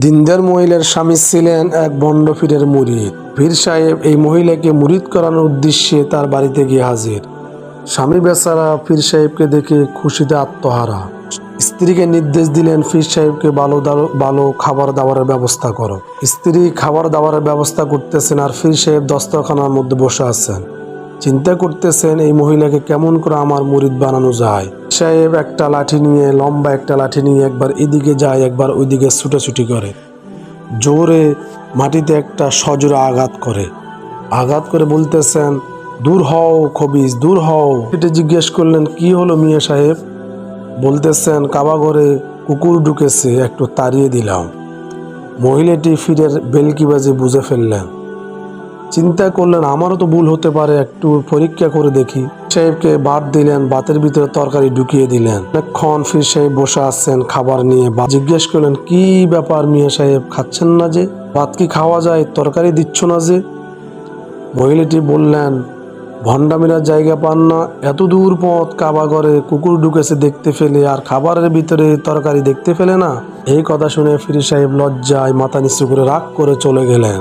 দিনদার মহিলার স্বামী ছিলেন এক বন্ড পীরের মুরিদ। পীর সাহেব এই মহিলাকে মুরিদ করানোর উদ্দেশ্যে তার বাড়িতে গিয়ে হাজির। স্বামী বেচারা পীর সাহেবকে দেখে খুশিতে আত্মহারা। স্ত্রীকে নির্দেশ দিলেন পীর সাহেবকে ভালো খাবার দাবারের ব্যবস্থা করো। স্ত্রী খাবার দাবারের ব্যবস্থা করতেছেন আর পীর সাহেব দস্তরখানার মধ্যে বসে আছেন, চিন্তা করতেছেন এই মহিলাকে কেমন করে আমার মুরিদ বানানো যায়। সাহেব একটা লাঠি নিয়ে, লম্বা একটা লাঠি নিয়ে একবার এদিকে যায় একবার ওইদিকে ছুটাছুটি করে, জোরে মাটিতে একটা সজোরে আঘাত করে বলতেছেন, দূর হও খবিস, দূর হও। এটা জিজ্ঞেস করলেন, কি হলো মিয়া সাহেব? বলতেছেন, কাবা ঘরে কুকুর ঢুকেছে, একটু তাড়িয়ে দিলাম। মহিলাটি ফিরের বেলকিবাজি বুঝে ফেললেন, চিন্তা করলেন আমারও তো ভুল হতে পারে, একটু পরীক্ষা করে দেখি। সাহেবকে ভাত দিলেন, ভাতের ভিতরে তরকারি ঢুকিয়ে দিলেন। অনেকক্ষণ পীর সাহেব বসে আছেন খাবার নিয়ে। জিজ্ঞেস করলেন, কি ব্যাপার মিয়া সাহেব, খাচ্ছেন না যে? ভাত কি খাওয়া যায়, তরকারি দিচ্ছ না যে? মহিলাটি বললেন, ভণ্ডামিরা জায়গা পান না, এত দূর পথ কাবা ঘরে কুকুর ঢুকেছে দেখতে ফেলে, আর খাবারের ভিতরে তরকারি দেখতে ফেলে না। এই কথা শুনে পীর সাহেব লজ্জায় মাথা নিচু করে রাগ করে চলে গেলেন।